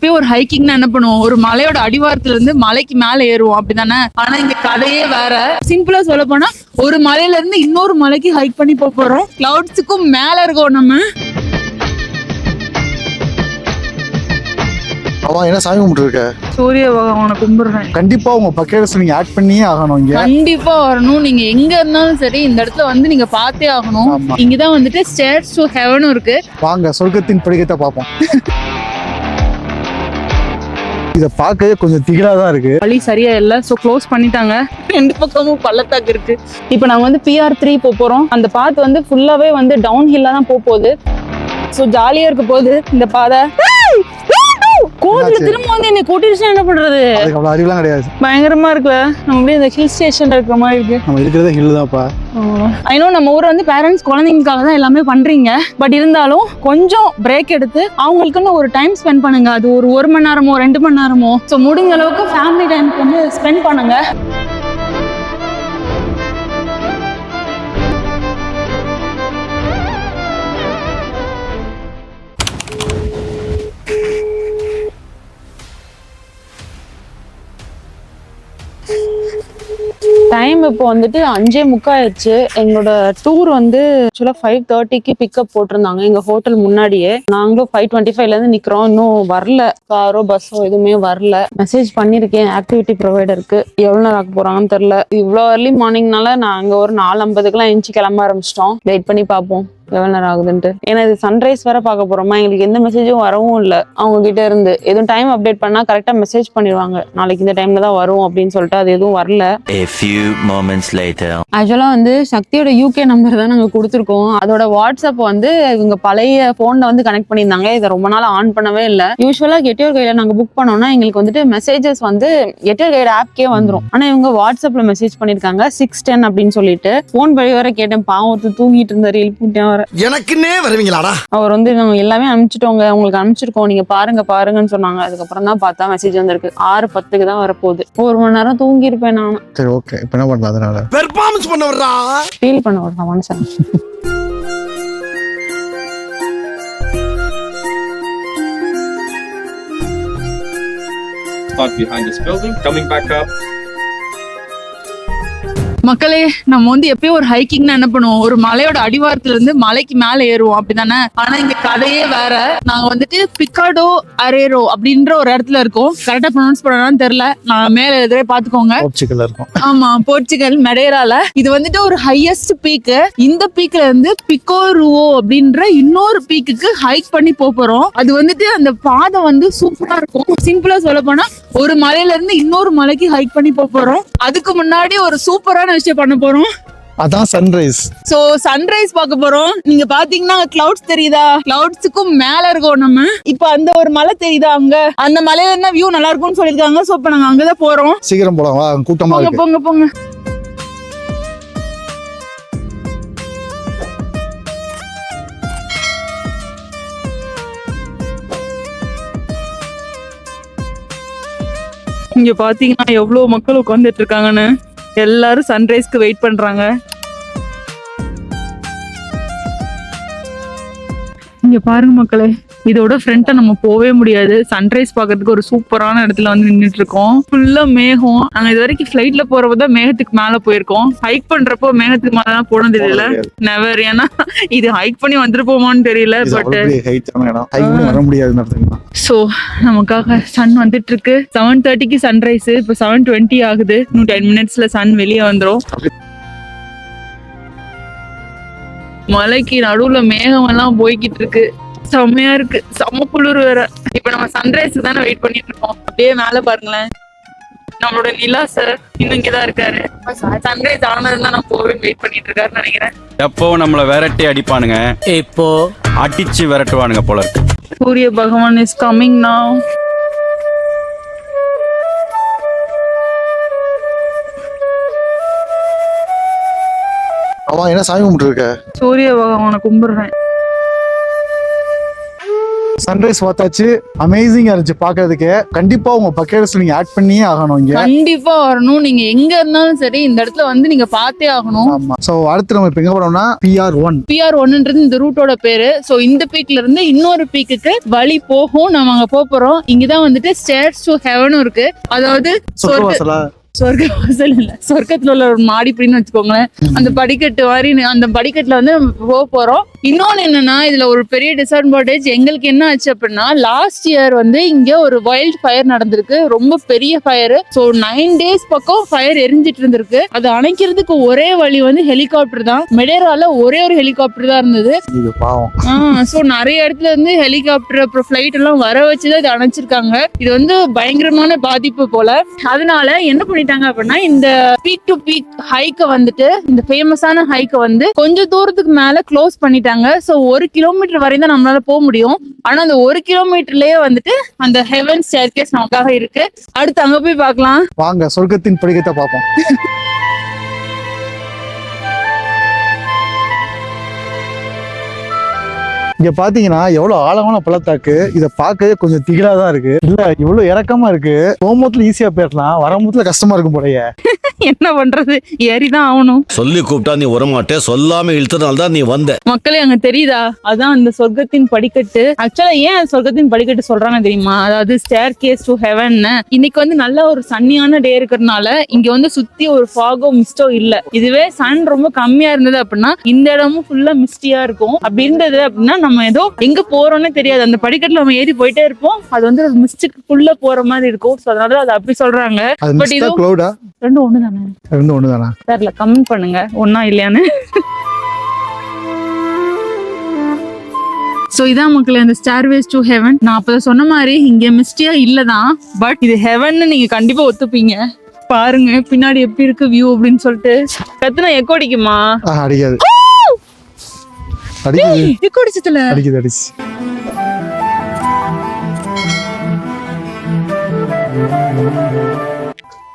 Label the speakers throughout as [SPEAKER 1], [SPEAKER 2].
[SPEAKER 1] போய் ஒரு ஹைக்கிங்னா என்ன பண்ணுவோம், ஒரு மலையோட அடிவாரத்துல இருந்து மலைக்கு மேல ஏறுவோம் அப்படிதானே. ஆனா இங்க கதையே வேற. சிம்பிளா சொல்ல போனா ஒரு மலையில இருந்து இன்னொரு மலைக்கு ஹைக் பண்ணி போறோம். கிளவுட்ஸுக்கும் மேல இருக்கோம் நம்ம.
[SPEAKER 2] அவன் என்ன சாமி கும்பிட்டுருக்க?
[SPEAKER 1] சூரிய பகவானை கும்பிடுறேன்.
[SPEAKER 2] கண்டிப்பா உங்க பக்கெட்ஸ் நீங்க ஆட் பண்ணியே ஆகணும். இங்க
[SPEAKER 1] கண்டிப்பா வரணும். நீங்க எங்க இருந்தாலும் சரி இந்த இடத்துல வந்து நீங்க பார்த்தே ஆகணும். இங்கதான் வந்துட்டு ஸ்டேர்ஸ் டு ஹெவனும் இருக்கு.
[SPEAKER 2] வாங்க சொர்க்கத்தின் படிக்கத்தை பார்ப்போம். இத பார்க்கவே கொஞ்சம் திகிலா தான் இருக்கு.
[SPEAKER 1] வழி சரியா இல்ல, சோ க்ளோஸ் பண்ணிட்டாங்க. ரெண்டு பக்கமும் பள்ளத்தாக்கு இருக்கு. இப்போ நாங்க வந்து PR3 போறோம். அந்த பாத் வந்து ஃபுல்லாவே வந்து டவுன் ஹில்லா தான் போகுது. சோ ஜாலியா இருக்க போகுது இந்த பாதை. கோவில திரும்ப வந்து என்ன கூட்டிட்டு என்ன பண்றது?
[SPEAKER 2] அதுக்கு அவ்வளவு அறிவுலாம் கிடையாது.
[SPEAKER 1] பயங்கரமா இருக்குல்ல. நம்ம அப்படியே இந்த ஹில் ஸ்டேஷன்ல இருக்கிற மாதிரி இருக்கு.
[SPEAKER 2] நம்ம இருக்கிறதே ஹில் தான்ப்பா.
[SPEAKER 1] ஐ நோ நம்ம ஊர் வந்து பேரண்ட்ஸ் குழந்தைங்களுக்காக தான் எல்லாமே பண்றீங்க. பட் இருந்தாலும் கொஞ்சம் பிரேக் எடுத்து அவங்களுக்குன்னு ஒரு டைம் ஸ்பெண்ட் பண்ணுங்க. அது ஒரு மணி நேரமோ 2 மணி நேரமோ ஸோ முடிஞ்ச அளவுக்கு ஃபேமிலி டைம்க்கு வந்து ஸ்பெண்ட் பண்ணுங்க. டைம் இப்போ வந்துட்டு 5:45 ஆயிடுச்சு. எங்களோட டூர் வந்து ஆக்சுவலா 5:30க்கு பிக்கப் போட்டிருந்தாங்க எங்க ஹோட்டல் முன்னாடியே. நாங்களும் 5:25ல இருந்து நிக்கிறோம். இன்னும் வரல, காரோ பஸ்ஸோ எதுவுமே வரல. மெசேஜ் பண்ணிருக்கேன் ஆக்டிவிட்டி ப்ரொவைடருக்கு. எவ்வளவு நேரம் ஆக போறாங்கன்னு தெரியல. இவ்வளோ early மார்னிங்னால நாங்க ஒரு 4:50க்குலாம் எந்திச்சு கிளம்ப ஆரம்பிச்சிட்டோம். வெயிட் பண்ணி பார்ப்போம் எவ்வளவு நேரம் ஆகுதுன்ட்டு. ஏன்னா இது சன்ரைஸ் வேற பார்க்க போறோமா. எங்களுக்கு எந்த மெசேஜும் வரவும் இல்லை அவங்க கிட்ட இருந்து. எதுவும் டைம் அப்டேட் பண்ணா கரெக்டா மெசேஜ் பண்ணிடுவாங்க, நாளைக்கு இந்த டைம்ல தான் வரும் அப்படின்னு சொல்லிட்டு. அது எதுவும் வரல. ஆக்சுவலா வந்து சக்தியோட UK நம்பர் தான் நாங்க கொடுத்துருக்கோம். அதோட வாட்ஸ்அப் வந்து இவங்க பழைய போன்ல வந்து கனெக்ட் பண்ணியிருந்தாங்க. இதை ரொம்ப நாள் ஆன் பண்ணவே இல்லை. யூஸ்வலா கெட்டியோர் கையில நாங்க புக் பண்ணோம்னா எங்களுக்கு வந்துட்டு மெசேஜஸ் வந்து கெட்டியோர் கையில ஆப்கே வந்துடும். ஆனா இவங்க வாட்ஸ்அப்ல மெசேஜ் பண்ணிருக்காங்க 6:10 அப்படின்னு சொல்லிட்டு. போன் வழி வர கேட்டேன், பாவத்து தூங்கிட்டு இருந்தாரு, எழுப்பிட்டேன்.
[SPEAKER 3] எனக்குன்னே வருவீங்களாடா?
[SPEAKER 1] அவர் வந்து நாங்க எல்லாமே அனுப்பிச்சிட்டோங்க, உங்களுக்கு அனுப்பிச்சிருக்கோம், நீங்க பாருங்கன்னு சொன்னாங்க. அதுக்கப்புறம் தான் பார்த்தா மெசேஜ் வந்திருக்கு. 6:10க்கு தான் வரப்போகுது. 1 மணி நேரம் தூங்கி இருப்பேன் நான்.
[SPEAKER 2] சரி ஓகே, இப்போ என்ன பண்ணலாம்? அதனால
[SPEAKER 3] பெர்ஃபார்மன்ஸ் பண்ண வர்றா,
[SPEAKER 1] ஃபீல் பண்ண வர்றா மனுஷன்.
[SPEAKER 4] Spot behind this building, coming back up.
[SPEAKER 1] மக்களே, நம்ம வந்து எப்பயும் ஒரு ஹைக்கிங்னா என்ன பண்ணுவோம், ஒரு மலையோட அடிவாரத்துல இருந்து மலைக்கு மேல ஏறுவோம் அப்படிதானே. ஆனா இங்க கதையே வேற. நாங்க வந்துட்டு பிக்காடோ அரேரோ அப்படின்ற ஒரு இடத்துல இருக்கோம். கரெக்டா ப்ரொனவுன்ஸ் பண்ணணும்னு தெரியல, நான் மேல எதிரே பாத்துக்கோங்க.
[SPEAKER 2] போர்ச்சுகல்ல இருக்கும்.
[SPEAKER 1] ஆமா, போர்ச்சுகல் மெடேரால. இது வந்துட்டு ஒரு ஹையஸ்ட் பீக். இந்த பீக்ல இருந்து பிக்கோருவோ அப்படின்ற இன்னொரு பீக்குக்கு ஹைக் பண்ணி போறோம். அது வந்துட்டு அந்த பாதை வந்து சூப்பரா இருக்கும். சிம்பிளா சொல்ல போனா ஒரு மலையில இருந்து இன்னொரு மலைக்கு ஹைக் பண்ணி போறோம். அதுக்கு முன்னாடி ஒரு சூப்பரான விஷயம் பண்ண போறோம்.
[SPEAKER 2] அதான் சன்ரைஸ்.
[SPEAKER 1] சோ சன்ரைஸ் பார்க்க போறோம். நீங்க பாத்தீங்கன்னா கிளவுட்ஸ் தெரியுதா? கிளவுட்ஸுக்கும் மேல இருக்கோம் நம்ம. இப்ப அந்த ஒரு மலை தெரியுதா? அங்க அந்த மலையில இருந்தா வியூ நல்லா இருக்கும்னு சொல்லிருக்காங்க. சோ இப்ப நாங்க அங்கதான் போறோம்.
[SPEAKER 2] சீக்கிரம் போலாம், வா, கூட்டமா இருக்கு.
[SPEAKER 1] போங்க போங்க. இங்க பாத்தீங்கன்னா எவ்வளவு மக்கள் உட்கார்ந்துட்டு இருக்காங்கன்னு. எல்லாரும் சன்ரைஸ்க்கு வெயிட் பண்றாங்க. இங்க பாருங்க மக்களே, இதோட ஃப்ரண்ட்டை நம்ம போவே முடியாது. சன்ரைஸ் பாக்குறதுக்கு ஒரு சூப்பரான இடத்துல வந்து நின்றுட்டு இருக்கோம். ஃபுல்லா மேகம். நாங்க இது வரைக்கும் ஃபிளைட்ல போறப்பதான் மேகத்துக்கு மேல போயிருக்கோம். ஹைக் பண்றப்போ மேகத்துக்கு மேலதான் போனது தெரியல, நெவர். ஏன்னா இது ஹைக் பண்ணி வந்துருப்போமான்னு தெரியல. பட்
[SPEAKER 2] வர முடியாது.
[SPEAKER 1] சோ நமக்காக சன் வந்துட்டு இருக்கு. 7:30க்கு சன்ரைஸ். இப்போ 7:20 ஆகுது. இன்னும் 10 மினிட்ஸ்ல சன் வெளியே வந்துரும். மலைக்கு நடுவுல மேகம் எல்லாம் போய்கிட்டு இருக்கு. செம்மையா இருக்கு, செம்ம குளிர் வேற. இப்ப நம்ம சன்ரைஸ் தானே வெயிட் பண்ணிட்டு இருக்கோம். அப்படியே மேல பாருங்களேன், நம்மளோட நிலா சார் இன்னும் இங்கதான் இருக்காரு. சன்ரைஸ் ஆனதுதான் நம்ம போவே வெயிட் பண்ணிட்டு இருக்காருன்னு நினைக்கிறேன்.
[SPEAKER 5] எப்போ நம்மள விரட்டி அடிப்பானுங்க, இப்போ அடிச்சு விரட்டுவானுங்க போல இருக்கு.
[SPEAKER 1] சூரிய பகவான் இஸ் கமிங் நவ.
[SPEAKER 2] அவன் என்ன சாமி கும்பிட்டுருக்க?
[SPEAKER 1] சூரிய பகவானை கும்பிடுறேன்.
[SPEAKER 2] சன்ரைஸ் பார்த்தாச்சு, அமேசிங்கா இருந்துச்சு பாக்குறதுக்கு. கண்டிப்பா உங்க பக்கெட் லிஸ்ட் நீங்க ஆட் பண்ணியே ஆகணும். இங்க
[SPEAKER 6] கண்டிப்பா வரணும். நீங்க எங்க இருந்தாலும் சரி இந்த இடத்துல வந்து நீங்க பார்த்தே ஆகணும்.
[SPEAKER 2] ஆமா. சோ அடுத்து நம்ம இப்ப எங்க போறோம்னா
[SPEAKER 6] PR1ன்றது இந்த ரூட்டோட பேரு. சோ இந்த பீக்ல இருந்து இன்னொரு பீக்குக்கு வழி போகும். நம்ம அங்க போறோம். இங்கதான் வந்துட்டு ஸ்டேர்ஸ் டு ஹெவனும் இருக்கு. அதாவது சொர்க்கவாசல் இல்ல, சொர்க்கத்துல உள்ள ஒரு மாடிப்படின்னு வச்சுக்கோங்களேன். அந்த படிக்கட்டு மாதிரி அந்த படிக்கட்டுல வந்து போறோம். இன்னொன்னு என்னன்னா, இதுல ஒரு பெரிய டிஸ்அட்வான்டேஜ் எங்களுக்கு என்ன ஆச்சு அப்படின்னா, லாஸ்ட் இயர் வந்து இங்க ஒரு வைல்ட் ஃபயர் நடந்திருக்கு. ரொம்ப பெரிய ஃபயர். ஸோ 9 days பக்கம் ஃபயர் எரிஞ்சிட்டு இருந்திருக்கு. அதை அணைக்கிறதுக்கு ஒரே வழி வந்து ஹெலிகாப்டர் தான். மெடேரால ஒரே ஒரு ஹெலிகாப்டர் தான் இருந்தது. ஸோ நிறைய இடத்துல இருந்து ஹெலிகாப்டர் அப்புறம் ஃபிளைட் எல்லாம் வர வச்சுதான் இதை அணைச்சிருக்காங்க. இது வந்து பயங்கரமான பாதிப்பு போல. அதனால என்ன பண்ணிட்டாங்க அப்படின்னா, இந்த பீக் டு பீக் ஹைக்க வந்துட்டு, இந்த ஃபேமஸான ஹைக்க வந்து கொஞ்சம் தூரத்துக்கு மேல க்ளோஸ் பண்ணிட்டாங்க. சோ 1 கிலோமீட்டர் வரை தான் நம்மளால போக முடியும். ஆனா அந்த 1 கிலோமீட்டர்லயே வந்துட்டு அந்த ஹெவன் ஸ்டேர்கேஸ் நமக்காக இருக்கு. அடுத்து அங்க போய் பார்க்கலாம்.
[SPEAKER 2] வாங்க சொர்க்கத்தின் படிக்கட்டை பார்ப்போம். இங்க பாத்தீங்கன்னா எவ்வளவு ஆழமான பள்ளத்தாக்கு. இத பார்க்கவே கொஞ்சம் திகிலா தான் இருக்கு. இல்ல இவ்வளவு இறக்கமா இருக்கு. போகும்போதுல ஈஸியா போயிடலாம், வரும்போதுல கஷ்டமா இருக்கும் போலயே.
[SPEAKER 6] என்ன பண்றது, ஏறிதான் ஆகணும்.
[SPEAKER 3] சொல்லி கூப்பிட்டா நீ வரமாட்டே, சொல்லாம இழுத்தனால தான் நீ வந்த.
[SPEAKER 6] மக்களே அங்க தெரியுதா, அதான் அந்த சொர்க்கத்தின் படிக்கட்டு. ஆக்சுவலா ஏன் சொர்க்கத்தின் படிக்கட்டு சொல்றாங்க தெரியுமா? அதாவது ஸ்டேர் கேஸ் டு ஹெவன். இன்னைக்கு வந்து நல்ல ஒரு சன்னியான டே இருக்கிறதுனால இங்க வந்து சுத்தி ஒரு ஃபாகோ மிஸ்டோ இல்ல. இதுவே சன் ரொம்ப கம்மியா இருந்தது அப்படின்னா இந்த இடமும் ஃபுல்லா மிஸ்டியா இருக்கும். அப்படி இருந்தது அப்படின்னா நம்ம ஏதோ எங்க போறோம்னு தெரியாது. அந்த படிக்கட்டுல நம்ம ஏறி போயிட்டே இருப்போம். அது வந்து ஒரு மிஸ்டுக்குள்ள போற மாதிரி இருக்கும். சோ அதனால அது அப்படி சொல்றாங்க. பட் இது ரெண்டும் ஒண்ணுதானே தெரியல. கமெண்ட் பண்ணுங்க ஒன்னா இல்லையான்னு. சோ இதான் மக்களே அந்த ஸ்டேர்வேஸ் டு ஹெவன். நான் அப்பதான் சொன்ன மாதிரி இங்க மிஸ்டியா இல்லதான், பட் இது ஹெவன் நீங்க கண்டிப்பா ஒத்துப்பீங்க. பாருங்க பின்னாடி எப்படி இருக்கு வியூ அப்படின்னு சொல்லிட்டு. கத்துனா எக்கோ அடிக்குமா?
[SPEAKER 2] அடிக்காது.
[SPEAKER 6] எக்கோ அடிச்சதுல
[SPEAKER 2] அடிக்குது.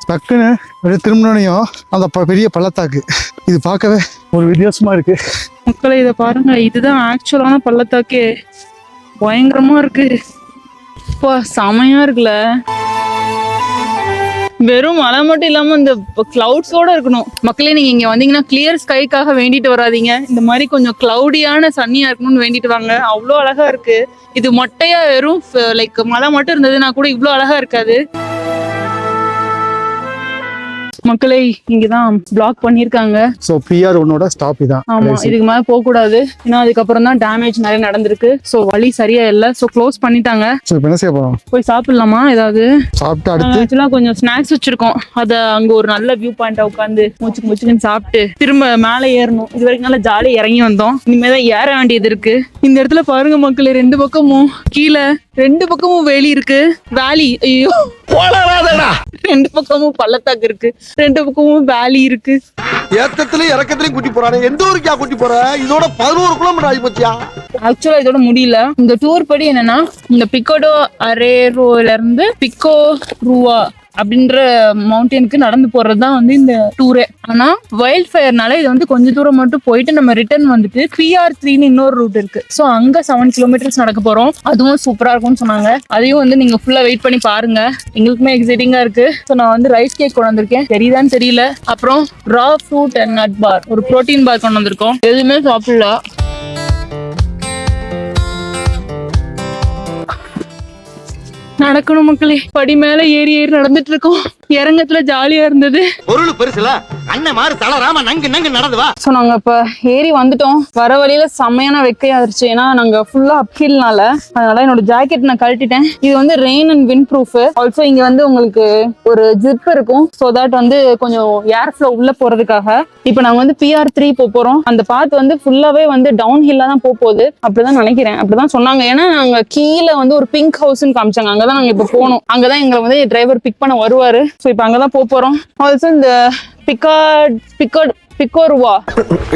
[SPEAKER 2] டக்குன்னு திரும்பினையும் அந்த பெரிய பள்ளத்தாக்கு இது பார்க்கவே ஒரு வித்தியாசமா இருக்கு.
[SPEAKER 6] மக்களை இதை பாருங்க, இதுதான் ஆக்சுவலான பள்ளத்தாக்கே. பயங்கரமா இருக்கு. இப்போ செமையா இருக்குல்ல. வெறும் மழை மட்டும் இல்லாம இந்த கிளவுட்ஸோட இருக்கணும். மக்களே நீங்க இங்க வந்தீங்கன்னா கிளியர் ஸ்கைக்காக வேண்டிட்டு வராதீங்க. இந்த மாதிரி கொஞ்சம் கிளவுடியான சன்னியா இருக்கணும்னு வேண்டிட்டு வாங்க. அவ்வளோ அழகா இருக்கு. இது மொட்டையா வெறும் லைக் மழை மட்டும் இருந்ததுன்னா கூட இவ்வளோ அழகா இருக்காது. மக்களே இங்கதான் பிளாக் பண்ணிருக்காங்க.
[SPEAKER 2] சோ PR1ஓட ஸ்டாப் இதான்.
[SPEAKER 6] ஆமா, இதுக்கு மேல போக கூடாது. ஏன்னா அதுக்கப்புறம் தான் டேமேஜ் நிறைய நடந்திருக்கு. சோ வழி சரியா இல்ல. சோ க்ளோஸ் பண்ணிட்டாங்க.
[SPEAKER 2] சோ இப்போ என்ன செய்ய போறோம்?
[SPEAKER 6] போய் சாப்பிடலாமா? ஏதாவது
[SPEAKER 2] சாப்பிட்டு அடுத்து
[SPEAKER 6] ஆக்சுவலா கொஞ்சம் ஸ்நாக்ஸ் வச்சிருக்கோம். அத அங்க ஒரு நல்ல வியூ பாயிண்டா உட்காந்து முச்சுக்குன்னு சாப்பிட்டு திரும்ப மேல ஏறணும். இது வரைக்கும் நல்லா ஜாலியா இறங்கி வந்தோம். இனிமேதான் ஏற வேண்டியது இருக்கு. இந்த இடத்துல பாருங்க மக்களே, 2 பக்கமும் கீழே 2 பக்கமும் வேலி இருக்கு. வேலி, ஐயோ 2 பக்கமும் பள்ளத்தாக்கு இருக்கு. 2 பக்கமும் வேலி இருக்கு.
[SPEAKER 3] ஏத்தத்திலயும் இறக்கத்திலயும் கூட்டி போறானே. எந்த ஊருக்கா கூட்டி போற? இதோட 11 கிலோமீட்டர் ஆகி போச்சியா?
[SPEAKER 6] ஆக்சுவலா இதோட முடியல. இந்த டூர் படி என்னன்னா, இந்த பிக்கோடோ அரேரோல இருந்து பிக்கோ ரூவா அப்படின்ற மவுண்டனுக்கு நடந்து போறதுதான் வந்து இந்த டூரே. ஆனா வைல்ட் ஃபயர்னால இது வந்து கொஞ்சம் தூரம் மட்டும் போயிட்டு நம்ம ரிட்டர்ன் வந்துட்டு PR3ன்னு இன்னொரு ரூட் இருக்கு. சோ அங்க 7 கிலோமீட்டர்ஸ் நடக்க போறோம். அதுவும் சூப்பரா இருக்கும்னு சொன்னாங்க. அதையும் வந்து நீங்க ஃபுல்லா வெயிட் பண்ணி பாருங்க. எங்களுக்குமே எக்ஸைட்டிங்கா இருக்கு. சோ நான் வந்து ரைஸ் கேக் கொண்டு வந்திருக்கேன், தெரியுதான்னு தெரியல. அப்புறம் ரா ஃப்ரூட் அண்ட் நட் பார், ஒரு ப்ரோட்டீன் பார் கொண்டு வந்திருக்கோம். எதுவுமே சாப்பிடல. நடக்கணும் மக்களே. படி மேல ஏறி நடந்துட்டு இருக்கோம். இறங்கத்துல ஜாலியா இருந்தது.
[SPEAKER 3] பொருள் பெருசுல அண்ணன் மாறு தளராம நங்கு நடந்து வா.
[SPEAKER 6] சோ நாங்க இப்ப ஏறி வந்துட்டோம். வர வழியில செம்மையான வெக்கையாயிருச்சு. ஏன்னா நாங்க ஃபுல்லா அப்ஹில்னால. அதனால என்னோட ஜாக்கெட் நான் கழட்டிட்டேன். இது வந்து rain and wind proof. Also இங்க வந்து உங்களுக்கு ஒரு ஜிப் இருக்கும். சோ தட் வந்து கொஞ்சம் ஏர் ஃப்ளோ உள்ள போறதுக்காக. இப்ப நாங்க வந்து PR3 போறோம். அந்த பாத் வந்து ஃபுல்லாவே வந்து டவுன் ஹில்லா தான் போகுது. அப்படிதான் நினைக்கிறேன். அப்படிதான் சொன்னாங்க. ஏன்னா நாங்க கீழே வந்து ஒரு பிங்க் ஹவுஸ்ன்னு காமிச்சாங்க. அங்கதான் நாங்க இப்ப போனோம். அங்கதான் எங்களை வந்து டிரைவர் பிக் பண்ண வருவாரு. ஸோ இப்போ அங்கே தான் போகிறோம். ஆல்சோ இந்த
[SPEAKER 1] பிக்கோருவா.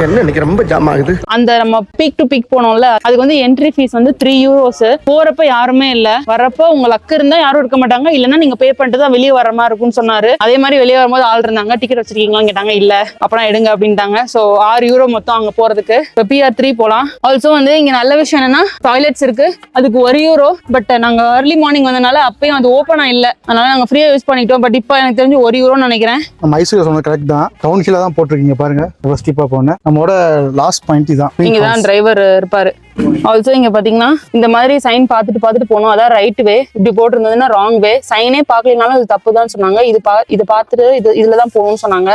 [SPEAKER 3] என்ன இன்னைக்கு ரொம்ப ஜாம் ஆகுது.
[SPEAKER 1] அந்த நம்ம பீக் டு பீக் போனோம்ல, அதுக்கு வந்து என்ட்ரி ஃபீஸ் வந்து 3 euros. போறப்ப யாருமே இல்ல, வரப்ப உங்க லக் இருந்தா யாரும் இருக்க மாட்டாங்க, இல்லன்னா நீங்க பே பண்ணிட்டு தான் வெளியே வர மாதிரி இருக்கும்னு சொன்னாரு. அதே மாதிரி வெளியே வரும்போது ஆள் இருந்தாங்க. டிக்கெட் வச்சிருக்கீங்களான்னு கேட்டாங்க. இல்ல, அப்புறம் எடுங்க அப்படின்ட்டாங்க. சோ 6 euro மொத்தம் அங்க போறதுக்கு. இப்போ PR3 போலாம். ஆல்சோ வந்து இங்க நல்ல விஷயம் என்னன்னா டாய்லெட்ஸ் இருக்கு, அதுக்கு 1 euro. பட் நாங்க ஏர்லி மார்னிங் வந்தனால அப்பயும் அது ஓப்பனா இல்ல, அதனால நாங்க ஃப்ரீயா யூஸ் பண்ணிட்டோம். பட் இப்போ எனக்கு தெரிஞ்சு 1 euro நினைக்கிறேன்.
[SPEAKER 2] மைசூர் சொன்ன கரெக்ட் தான். டவுன் கீழ தான் போட்டிருக்கீங்க பாருங்க. ஸ்டீப்பா போனேன். நம்மளோட லாஸ்ட் பாயிண்ட் இதான்.
[SPEAKER 1] இங்க தான் டிரைவர் இருப்பாரு. ஆல்சோ இங்க பாத்தீங்கன்னா இந்த மாதிரி சைன் பார்த்துட்டு போனோம். அதான் ரைட் வே, இப்படி போட்டிருந்ததுன்னா ராங் வே. சைனே பார்க்கலனாலும் அது தப்பு தான் சொன்னாங்க. இது பார்த்துட்டு இதுலதான் போகணும்னு சொன்னாங்க.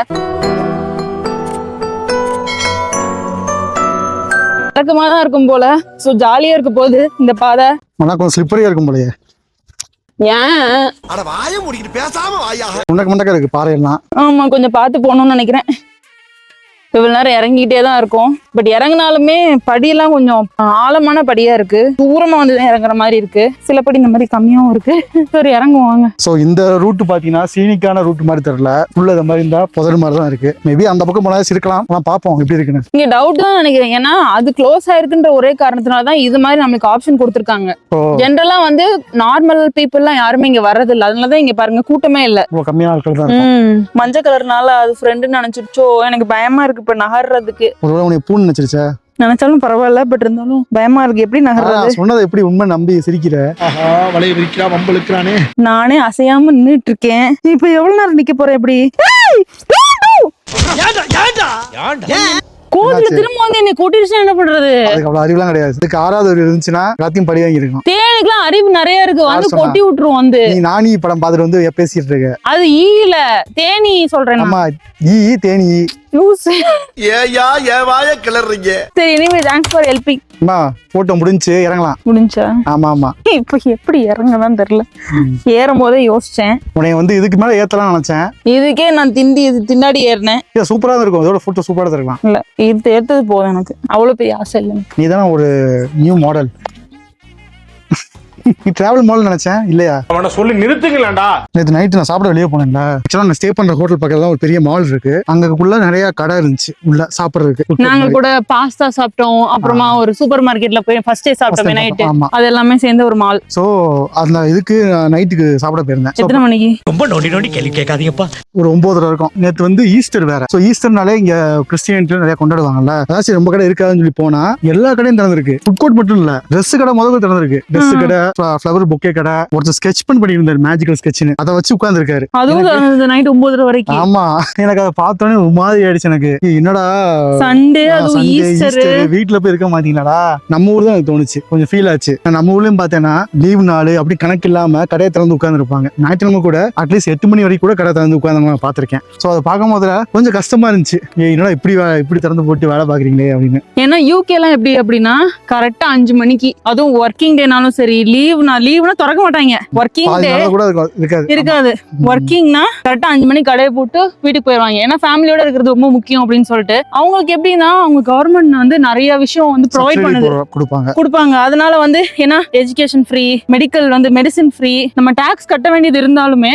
[SPEAKER 1] இறக்கமா தான் இருக்கும் போல. சோ ஜாலியா இருக்க போது இந்த பாதை.
[SPEAKER 2] ஆனா கொஞ்சம் ஸ்லிப்பரியா இருக்கும் போலயே.
[SPEAKER 1] ஏன்
[SPEAKER 3] அட வாயை மூடிக்கிட்டு பேசாம வாயா.
[SPEAKER 2] முண்டக்க இருக்கு பாறை எல்லாம்.
[SPEAKER 1] ஆமா, கொஞ்சம் பார்த்து போகணும்னு நினைக்கிறேன். இவ்வளவு நேரம் இறங்கிட்டே தான் இருக்கும். பட் இறங்கினாலுமே படியெல்லாம் கொஞ்சம் ஆழமான படியா இருக்கு. தூரமா வந்து இறங்குற மாதிரி இருக்கு. சில படி இந்த மாதிரி கம்மியாவும் இருக்கு. சரி இறங்குவாங்க.
[SPEAKER 2] சோ இந்த ரூட் பாத்தீங்கன்னா சீனிக்கான ரூட் மாதிரி தெரியல. உள்ள இந்த மாதிரி இருந்தா புதர் மாதிரி தான் இருக்கு. மேபி அந்த பக்கம் போனா இருக்கலாம். ஆனா பாப்போம் எப்படி இருக்குன்னு.
[SPEAKER 1] இங்க டவுட் தான் நினைக்கிறேன். ஏன்னா அது க்ளோஸ் ஆயிருக்குன்ற ஒரே காரணத்தினால தான் இது மாதிரி நம்மளுக்கு ஆப்ஷன் கொடுத்துருக்காங்க. ஜென்ரலா வந்து நார்மல் பீப்புள் எல்லாம் யாருமே இங்க வர்றது இல்லை. அதனாலதான் இங்க பாருங்க கூட்டமே இல்ல.
[SPEAKER 2] கம்மியான ஆட்கள் தான்.
[SPEAKER 1] மஞ்சள் கலர்னால அது ஃப்ரெண்டுன்னு நினைச்சிருச்சோ. எனக்கு பயமா இருக்கு இப்ப நகர்றதுக்கு.
[SPEAKER 2] ஒருவேளை உனக்கு பூன்னு நினைச்சிருச்சா?
[SPEAKER 1] நினைச்சாலும் பரவாயில்ல, பட் இருந்தாலும் பயமா இருக்கு. எப்படி நகர்றது?
[SPEAKER 2] சொன்னதை எப்படி உண்மை நம்பி சிரிக்கிற? வலைய விரிக்கிறா, வம்பளுக்குறானே.
[SPEAKER 1] நானே அசையாம நின்னுட்டு இருக்கேன். இப்ப எவ்வளவு நேரம் நிக்க போறேன்? எப்படி கோவில திரும்ப வந்து என்ன கூட்டிடுச்சு என்ன பண்றது?
[SPEAKER 2] அதுக்கு அவ்வளவு அறிவுலாம் கிடையாது. அதுக்கு 6வது அறிவு இருந்துச்சுன்னா எல்லாத்தையும் படி வாங்கி இருக்கும்.
[SPEAKER 1] தேனிக்குலாம் அறிவு நிறைய இருக்கு. வந்து கொட்டி விட்டுரும். வந்து
[SPEAKER 2] நீ நானி படம் பார்த்துட்டு வந்து பேசிட்டு இருக்க.
[SPEAKER 1] அது ஈல தேனி சொல்றேன்.
[SPEAKER 2] ஆமா, தேனி
[SPEAKER 3] ஏயா ஏவாய கிளறீங்க.
[SPEAKER 1] சரி, எனிவே தேங்க்ஸ் ஃபார் ஹெல்பிங்.
[SPEAKER 2] அம்மா போட்டோ முடிஞ்சு இறங்கலாம்.
[SPEAKER 1] முடிஞ்சா?
[SPEAKER 2] ஆமா ஆமா.
[SPEAKER 1] இப்ப எப்படி இறங்கதான் தெரியல. ஏறும் போதே யோசிச்சேன்.
[SPEAKER 2] உன்னை வந்து இதுக்கு மேல ஏத்தலாம் நினைச்சேன்.
[SPEAKER 1] இதுக்கே நான் திண்டாடி ஏறினேன்.
[SPEAKER 2] சூப்பரா தான் இருக்கும். இதோட போட்டோ சூப்பரா தான் இருக்கலாம்.
[SPEAKER 1] இல்ல, இது ஏத்தது போதும். எனக்கு அவ்வளவு பெரிய ஆசை இல்லை.
[SPEAKER 2] நீ தானே ஒரு நியூ மாடல். நீ டிராவல் மாடல் நினைச்சேன். இல்லையா?
[SPEAKER 7] அவனை சொல்லி நிறுத்துங்களேன்டா.
[SPEAKER 2] நேற்று நைட்டு நான் சாப்பிட வெளியே போனேன்ல. ஆக்சுவலா நான் ஸ்டே பண்ற ஹோட்டல் பக்கத்துல ஒரு பெரிய மால் இருக்கு. அங்கக்குள்ள நிறைய கடை இருந்துச்சு உள்ள சாப்பிடுறதுக்கு.
[SPEAKER 1] நாங்க கூட பாஸ்தா சாப்பிட்டோம். அப்புறமா ஒரு சூப்பர் மார்க்கெட்ல போய் ஃபர்ஸ்ட் டே சாப்பிட்டோம் நைட்டு. அது எல்லாமே சேர்ந்து ஒரு மால்.
[SPEAKER 2] சோ அந்த இதுக்கு நைட்டுக்கு சாப்பிட போயிருந்தேன்.
[SPEAKER 1] எத்தனை மணிக்கு?
[SPEAKER 7] ரொம்ப நோண்டி கேள்வி கேட்காதீங்கப்பா.
[SPEAKER 2] ஒரு 9:30 இருக்கும். நேற்று வந்து ஈஸ்டர் வேற. சோ ஈஸ்டர்னாலே இங்க கிறிஸ்டியன்ட்டு நிறைய கொண்டாடுவாங்கல்ல. அதாச்சும் ரொம்ப கடை இருக்காதுன்னு சொல்லி போனா எல்லா கடையும் திறந்திருக்கு. ஃபுட் கோர்ட் மட்டும் இல்ல, ட்ரெஸ் கடை முதல்ல திறந்திருக்கு. ட்ரெஸ் கடை, ஃப்ளவர் பொக்கே கடை. ஒருத்தர் ஸ்கெட்ச் பண்ணி இருந்தாரு, மேஜிக்கல் ஸ்கெட்ச்னு. அதை வச்சு உட்கார்ந்து இருக்காரு.
[SPEAKER 1] அதுவும் நைட் 9:30 வரைக்கும்.
[SPEAKER 2] ஆமா, எனக்கு அதை பார்த்தோன்னே ஒரு மாதிரி ஆயிடுச்சு. எனக்கு என்னடா
[SPEAKER 1] சண்டே அதுவும் ஈஸ்டர்
[SPEAKER 2] வீட்டுல போய் இருக்க மாட்டீங்களாடா. நம்ம ஊர் தான் எனக்கு தோணுச்சு. கொஞ்சம் ஃபீல் ஆச்சு. நம்ம ஊர்லயும் பார்த்தேன்னா லீவ் நாள் அப்படி கணக்கு இல்லாம கடையை திறந்து உட்கார்ந்து இருப்பாங்க. ஞாயிற்றுக்கிழமை கூட அட்லீஸ்ட் 8 மணி வரைக்கும் கூட கடை திறந்து உட்கார்ந்து நான் பாத்திருக்கேன். சோ அதை பார்க்கும் போதுல கொஞ்சம் கஷ்டமா இருந்துச்சு. என்னடா இப்படி திறந்து போட்டு வேலை பாக்குறீங்களே அப்படின்னு.
[SPEAKER 1] ஏன்னா யூகே எல்லாம் எப்படி அப்படின்னா கரெக்டா 5 மணிக்கு, அதுவும் ஒர்க்கிங் டேனாலும் சரி, லீவ்னா திறக்க மாட்டாங்க. ஒர்க்கிங் டே
[SPEAKER 2] கூட
[SPEAKER 1] இருக்காது. ஒர்க்கிங்னா கரெக்டா 5 மணிக்கு கடையை போட்டு வீட்டுக்கு போயிடுவாங்க. ஏன்னா ஃபேமிலியோட இருக்கிறது ரொம்ப முக்கியம் அப்படின்னு சொல்லிட்டு அவங்களுக்கு எப்படின்னா அவங்க கவர்மெண்ட் வந்து நிறைய விஷயம் வந்து ப்ரொவைட் பண்ணுது, கொடுப்பாங்க. அதனால வந்து ஏன்னா எஜுகேஷன் ஃப்ரீ, மெடிக்கல் வந்து மெடிசின் ஃப்ரீ. நம்ம டாக்ஸ் கட்ட வேண்டியது இருந்தாலுமே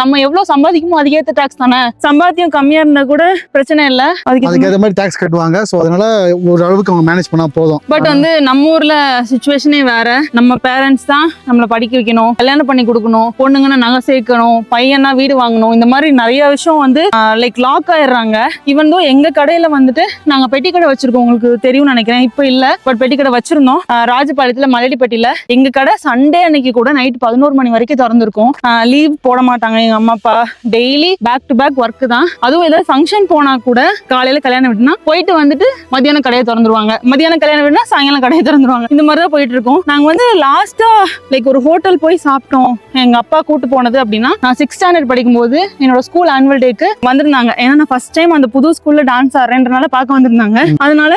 [SPEAKER 1] நம்ம எவ்வளவு சம்பாதிக்குமோ அதுக்கேற்ற டாக்ஸ் தானே. சம்பாத்தியம் கம்மியா இருந்தா கூட பிரச்சனை இல்ல,
[SPEAKER 2] அதுக்கேற்ற மாதிரி டாக்ஸ் கட்டுவாங்க. சோ அதனால ஒரு அளவுக்கு அவங்க மேனேஜ் பண்ணா போதும்.
[SPEAKER 1] பட் வந்து நம்ம ஊர்ல சிச்சுவேஷனே வேற. நம்ம பேரண்ட்ஸ் தான் நம்மள படிக்க வைக்கணும், கல்யாணம் பண்ணி கொடுக்கணும், பொண்ணுங்கன்னா நகை சேர்க்கணும், பையனா வீடு வாங்கணும். இந்த மாதிரி நிறைய விஷயம் வந்து லைக் லாக் ஆயிடுறாங்க. ஈவன் தோ எங்க கடையில வந்துட்டு நாங்க பெட்டி கடை வச்சிருக்கோம், உங்களுக்கு தெரியும் நினைக்கிறேன். இப்ப இல்ல, பட் பெட்டி கடை வச்சிருந்தோம் ராஜபாளையத்துல மலையடிப்பட்டியில. எங்க கடை சண்டே அன்னைக்கு கூட நைட் 11 மணி வரைக்கும் திறந்திருக்கும். லீவ் போட மாட்டாங்க எங்க அம்மா அப்பா. Daily back to back work தான். அதுவும் ஏதாவது ஃபங்க்ஷன் போனா கூட காலையில கல்யாணம் விட்டுனா போயிட்டு வந்துட்டு மத்தியானம் கடையை திறந்துருவாங்க, மத்தியானம் கல்யாணம் விட்டுனா சாயங்காலம் கடையை திறந்துருவாங்க. இந்த மாதிரி தான் போயிட்டு இருக்கோம். நாங்க வந்து லாஸ்டா லைக் ஒரு ஹோட்டல் போய் சாப்பிட்டோம். எங்க அப்பா கூட்டு போனது அப்படின்னா நான் 6th ஸ்டாண்டர்ட் படிக்கும்போது என்னோட ஸ்கூல் ஆனுவல் டேக்கு வந்திருந்தாங்க. ஏன்னா நான் ஃபர்ஸ்ட் டைம் அந்த புது ஸ்கூல்ல டான்ஸ் ஆடுறேன்றனால பார்க்க வந்திருந்தாங்க. அதனால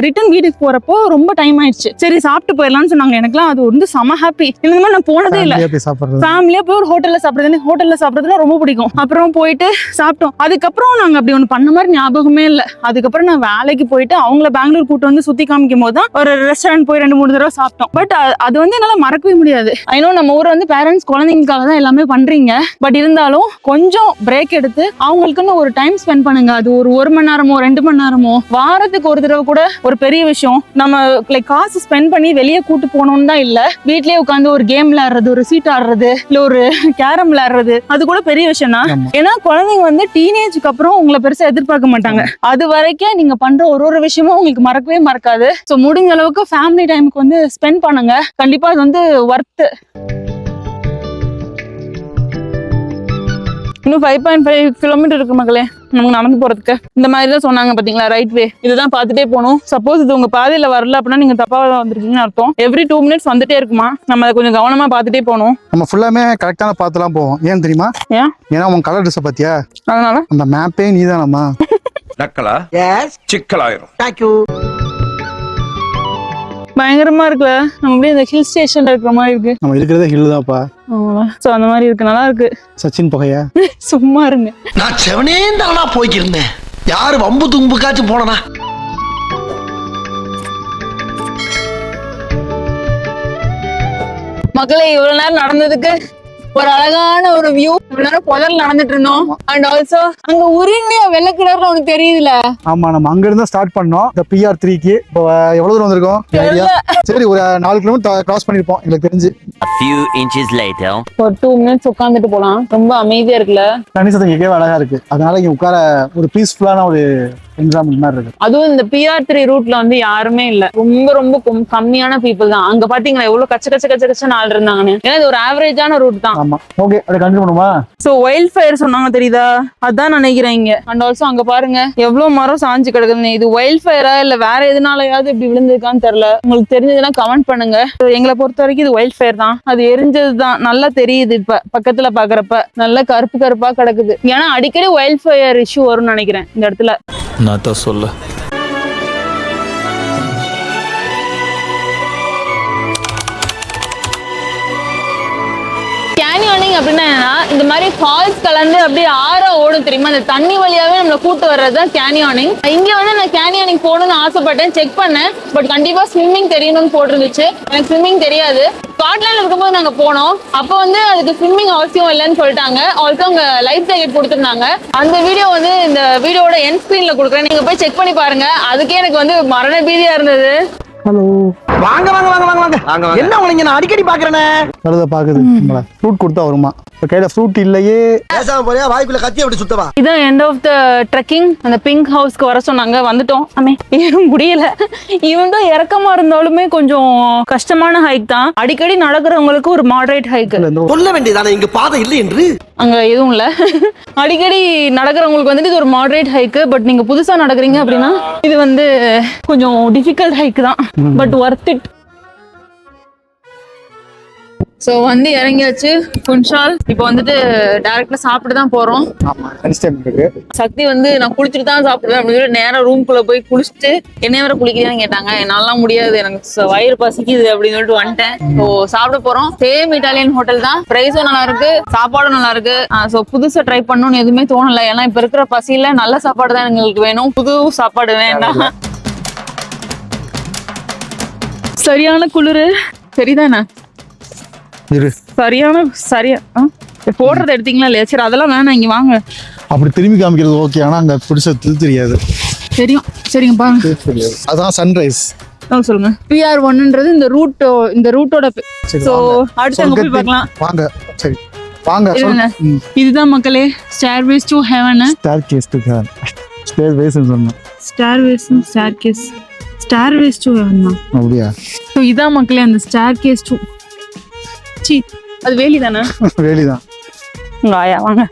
[SPEAKER 1] ரிட்டர்ன் வீட்டுக்கு போறப்போ ரொம்ப டைம் ஆயிடுச்சு. சரி சாப்பிட்டு போயிடலாம்னு சொன்னாங்க. எனக்குலாம் அது வந்து செம ஹாப்பி. இந்த மாதிரி நான் போனதே இல்ல. ஃபேமிலியா போய் ஒரு ஹோட்டல்ல சாப்பிடுறதுன்னா ரொம்ப பிடிக்கும். அப்புறம் போயிட்டு சாப்பிட்டோம். அதுக்கப்புறம் நாங்க அப்படி ஒண்ணு பண்ண மாதிரி ஞாபகமே இல்ல. அதுக்கப்புறம் நான் வேலைக்கு போயிட்டு அவங்கள பெங்களூர் கூட்டு வந்து சுத்தி காமிக்கும் போது தான் ஒரு ரெஸ்டாரண்ட் போய் 2-3 தடவை சாப்பிட்டோம். பட் அது வந்து என்னால
[SPEAKER 6] மறக்கவே முடியாது. ஐ நோ நம்ம ஊர் வந்து பேரண்ட்ஸ் குழந்தைங்களுக்காக தான் எல்லாமே பண்றீங்க, பட் இருந்தாலும் கொஞ்சம் பிரேக் எடுத்து அவங்களுக்குன்னு ஒரு டைம் ஸ்பெண்ட் பண்ணுங்க. அது ஒரு மணி நேரமோ 2 மணி நேரமோ வாரத்துக்கு ஒரு தடவை கூட ஒரு பெரிய விஷயம். நம்ம லைக் காசு ஸ்பெண்ட் பண்ணி வெளியே கூட்டு போகணும்னு தான் இல்ல, வீட்லயே உட்காந்து ஒரு கேம் விளையாடுறது, ஒரு சீட் ஆடுறது, இல்ல ஒரு கேரம் விளையாடுறது, அது கூட பெரிய விஷயம் தான். ஏன்னா குழந்தைங்க வந்து டீனேஜுக்கு அப்புறம் உங்களை பெருசா எதிர்பார்க்க மாட்டாங்க. அது வரைக்கும் நீங்க பண்ற ஒரு விஷயமும் உங்களுக்கு மறக்கவே மறக்காது. ஸோ முடிஞ்ச அளவுக்கு ஃபேமிலி டைமுக்கு வந்து ஸ்பெண்ட் பண்ணுங்க. கண்டிப்பா அது வந்து ஒர்த். இன்னும் 5.5 கிலோமீட்டர் இருக்கு மக்களே நமக்கு நடந்து போறதுக்கு. இந்த மாதிரி தான் சொன்னாங்க பாத்தீங்களா, ரைட் வே. இதுதான் பார்த்துட்டே போகணும். சப்போஸ் இது உங்க பாதையில வரல அப்படின்னா நீங்க தப்பா வந்திருக்கீங்கன்னு அர்த்தம். எவ்ரி 2 மினிட்ஸ் வந்துட்டே இருக்குமா, நம்ம அதை கொஞ்சம் கவனமா பார்த்துட்டே போகணும்.
[SPEAKER 2] நம்ம ஃபுல்லாமே கரெக்டான பார்த்துலாம் போவோம். ஏன் தெரியுமா? ஏன்னா உன் கலர் ட்ரெஸ் பாத்தியா,
[SPEAKER 6] அதனால
[SPEAKER 2] அந்த மேப்பே நீதானம்மா.
[SPEAKER 4] நக்கலா
[SPEAKER 3] எஸ்
[SPEAKER 4] சிக்கலாயிரும்.
[SPEAKER 3] Thank you.
[SPEAKER 6] பயங்கரமா இருக்குல்ல, நம்ம அப்படியே இந்த ஹில் ஸ்டேஷன்ல இருக்கிற மாதிரி இருக்கு.
[SPEAKER 2] நம்ம இருக்கிறதே ஹில் தான்ப்பா.
[SPEAKER 6] சோ அந்த மாதிரி இருக்கு, நல்லா இருக்கு.
[SPEAKER 2] சச்சின் புகையா
[SPEAKER 6] சும்மா இருங்க.
[SPEAKER 3] நான் செவனே தானா போய்க்கிருந்தேன், யாரு வம்பு தும்புக்காச்சும் போனா.
[SPEAKER 6] மக்களே இவ்வளவு நேரம் நடந்ததுக்கு ஒரு அழகான ஒரு வியூ. இவ்வளவு நேரம் புதல் நடந்துட்டு இருந்தோம். அண்ட் ஆல்சோ அங்க உருண்டையா வெள்ளை கிணறுல உனக்கு தெரியுதுல.
[SPEAKER 2] ஆமா, நம்ம அங்க இருந்தா ஸ்டார்ட் பண்ணோம் இந்த PR3க்கு. இப்போ எவ்வளவு தூரம் வந்திருக்கோம் ஐடியா? சரி, ஒரு 4 கிலோமீட்டர் கிராஸ் பண்ணிருப்போம் எனக்கு தெரிஞ்சு.
[SPEAKER 8] A few inches later.
[SPEAKER 6] ஒரு 2 மினிட்ஸ் உட்காந்துட்டு போலாம். ரொம்ப அமைதியா இருக்குல்ல,
[SPEAKER 2] தனி சத்தம் கேட்கவே அழகா இருக்கு. அதனால இங்க உட்கார ஒரு பீஸ்ஃபுல்லான ஒரு என்விரான்மெண்ட் மாதிரி இருக்கு.
[SPEAKER 1] அதுவும் இந்த PR3 ரூட்ல வந்து யாருமே இல்ல, ரொம்ப ரொம்ப கம்மியான பீப்புள் தான். அங்க பாத்தீங்களா எவ்வளவு கச்ச ஆள் இருந்தாங்கன்னு. ஏன்னா இது ஒரு ஆவரேஜான ரூட் தான்.
[SPEAKER 2] ஆமா, ஓகே, அப்படியே கண்டினியூ பண்ணுமா?
[SPEAKER 6] சோ வைல்ட் ஃபயர் சொன்னாங்க தெரியுதா, அதான் நினைக்கிறேன் இங்க. அண்ட் ஆல்சோ அங்க பாருங்க எவ்வளவு மரம் சாஞ்சு கிடக்குதுன்னு. இது வைல்ட் ஃபயரா இல்ல வேற எதுனாலயாவது இப்படி விழுந்திருக்கான்னு தெரியல. உங்களுக்கு தெரிஞ்சதுன்னா கமெண்ட் பண்ணுங்க. எங்களை பொறுத்த வரைக்கும் இது வைல்ட் ஃபயர் தான். அது எரிஞ்சதுதான், நல்லா தெரியுது. இப்ப பக்கத்துல பாக்குறப்ப நல்ல கருப்பா கிடக்குது. ஏன்னா அடிக்கடி வைல்ட் ஃபயர் இஷ்யூ வரும்னு நினைக்கிறேன் இந்த இடத்துல.
[SPEAKER 7] நான் தான் சொல்ல
[SPEAKER 6] கேனியோனிங் அப்படின்னா என்னன்னா, இந்த மாதிரி ஃபால்ஸ் கலந்து அப்படியே ஆறா ஓடும் தெரியுமா, அந்த தண்ணி வழியாவே நம்மள கூட்டு வர்றதுதான் கேனியோனிங். இங்க வந்து நான் கேனியோனிங் போகணும்னு ஆசைப்பட்டேன், செக் பண்ணேன். பட் கண்டிப்பா ஸ்விம்மிங் தெரியணும்னு போட்டிருந்துச்சு. எனக்கு ஸ்விம்மிங் தெரியாது. ஸ்காட்லாண்ட்ல இருக்கும்போது நாங்க போனோம், அப்ப வந்து அதுக்கு ஸ்விம்மிங் அவசியம் இல்லைன்னு சொல்லிட்டாங்க. ஆல்சோ அங்க லைஃப் ஜாக்கெட் கொடுத்துருந்தாங்க. அந்த வீடியோ வந்து இந்த வீடியோட எண்ட் ஸ்கிரீன்ல கொடுக்குறேன், நீங்க போய் செக் பண்ணி பாருங்க. அதுக்கே எனக்கு வந்து மரண பீதியா இருந்தது.
[SPEAKER 2] ஹலோ,
[SPEAKER 3] வாங்க வாங்க வாங்க வாங்க வாங்க. என்ன உங்களை நான் அடிக்கடி பாக்குறேனே.
[SPEAKER 2] வருத பாக்குது. ஃப்ரூட் கொடுத்தா வருமா? இப்ப கையில ஃப்ரூட் இல்லையே.
[SPEAKER 3] பேசாம போறியா, வாய்க்குள்ள கத்தி அப்படி சுத்தவா?
[SPEAKER 6] இதான் எண்ட் ஆஃப் த ட்ரெக்கிங். அந்த பிங்க் ஹவுஸ்க்கு வர சொன்னாங்க, வந்துட்டோம். முடியல. இவன் தான் இறக்கமா இருந்தாலுமே கொஞ்சம் கஷ்டமான ஹைக் தான். அடிக்கடி நடக்கிறவங்களுக்கு ஒரு மாடரேட் ஹைக்.
[SPEAKER 3] சொல்ல வேண்டியதானே இங்க பாதை இல்லை என்று.
[SPEAKER 6] அங்க எதுவும் இல்ல. அடிக்கடி நடக்கிறவங்களுக்கு வந்துட்டு இது ஒரு மாடரேட் ஹைக். பட் நீங்க புதுசா நடக்கிறீங்க அப்படின்னா இது வந்து கொஞ்சம் டிஃபிகல்ட் ஹைக் தான், பட் ஒர்த் இட். சோ வந்து இறங்கியாச்சு குன்ஷால். இப்போ வந்துட்டு டைரக்டா சாப்பிட்டு தான் போறோம்.
[SPEAKER 2] ஆமா, லஞ்ச் டைம் இருக்கு.
[SPEAKER 6] சக்தி வந்து நான் குளிச்சுட்டு தான் சாப்பிடுவேன் அப்படின்னு சொல்லி நேரா ரூம்குள்ள போய் குளிச்சுட்டு என்னைய வர குளிக்கிறேன்னு கேட்டாங்க. என்னாலாம் முடியாது, எனக்கு வயிறு பசிக்குது அப்படின்னு சொல்லிட்டு வந்துட்டேன். ஸோ சாப்பிட போறோம். சேம் இட்டாலியன் ஹோட்டல் தான், பிரைஸும் நல்லா இருக்கு, சாப்பாடும் நல்லா இருக்கு. ஸோ புதுசா ட்ரை பண்ணணும்னு எதுவுமே தோணல. ஏன்னா இப்ப இருக்கிற பசியில நல்ல சாப்பாடு தான் எங்களுக்கு வேணும், புது சாப்பாடு வேண்டாம். சரியான குளிரு, சரிதானே? சரியா போடுறது எடுத்தீங்களா இல்லையா? சரி, அதெல்லாம் வேணாம், இங்க வாங்க.
[SPEAKER 2] அப்படி திரும்பி காமிக்கிறது ஓகே, ஆனா அங்க பிடிச்சது தெரியாது.
[SPEAKER 6] தெரியும், சரிங்க பாருங்க.
[SPEAKER 2] அதான் சன்ரைஸ்.
[SPEAKER 6] சொல்லுங்க. PR1ன்றது இந்த ரூட்டோட. சோ அடுத்து அங்க போய் பார்க்கலாம்.
[SPEAKER 2] வாங்க. சரி வாங்க.
[SPEAKER 6] இதுதான் மக்களே stairways to heaven.
[SPEAKER 2] Staircase to heaven. Stairways சொன்னா
[SPEAKER 6] ஸ்டேர்வேஸ் டு ஹெவன் தான்.
[SPEAKER 2] அப்படியா?
[SPEAKER 6] சோ இதான் மக்களே அந்த ஸ்டேர்கேஸ் டு. அது வேலி தானே?
[SPEAKER 2] வேலிதான்.
[SPEAKER 6] உங்க ஆயா வாங்க.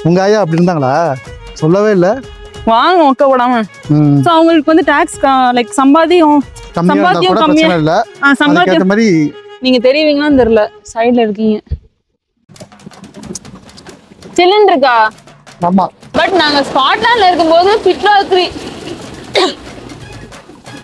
[SPEAKER 2] உங்க ஆயா அப்படி இருந்தாங்களா? சொல்லவே இல்ல.
[SPEAKER 6] வாங்க மொக்க போடாம. சோ அவங்களுக்கு வந்து டாக்ஸ் லைக் சம்பாத்தியம் கம்மியா
[SPEAKER 2] இல்ல.
[SPEAKER 6] சம்பாத்தியம்
[SPEAKER 2] மாதிரி
[SPEAKER 6] நீங்க தெரியுவீங்களான்னு தெரியல. சைடுல இருக்கீங்க. சிலிண்டர் இருக்கா?
[SPEAKER 2] ஆமா.
[SPEAKER 6] பட் நாங்க ஸ்காட்லாண்ட்ல இருக்கும்போது பிட்ராத்ரி.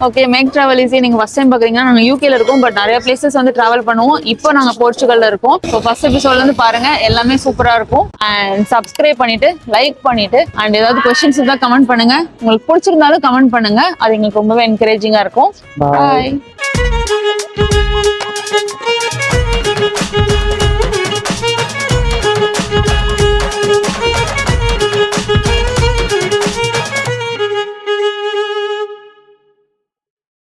[SPEAKER 6] Okay, make travel easy. நீங்க ஃபர்ஸ்ட் டைம் பாக்குறீங்கன்னா நாங்க யூகேல இருக்கோம், பட் நிறைய பிளேசஸ் வந்து டிராவல் பண்ணுவோம். இப்போ நாங்க போர்ச்சுகல்ல இருக்கோம். ஸோ ஃபர்ஸ்ட் எபிசோட்ல இருந்து பாருங்க, எல்லாமே சூப்பரா இருக்கும். அண்ட் சப்ஸ்கிரைப் பண்ணிட்டு லைக் பண்ணிட்டு அண்ட் ஏதாவது கொஸ்டின்ஸ் இருந்தா கமெண்ட் பண்ணுங்க. உங்களுக்கு பிடிச்சிருந்தாலும் கமெண்ட் பண்ணுங்க, அது எங்களுக்கு ரொம்பவே என்கரேஜிங்கா இருக்கும். பாய்.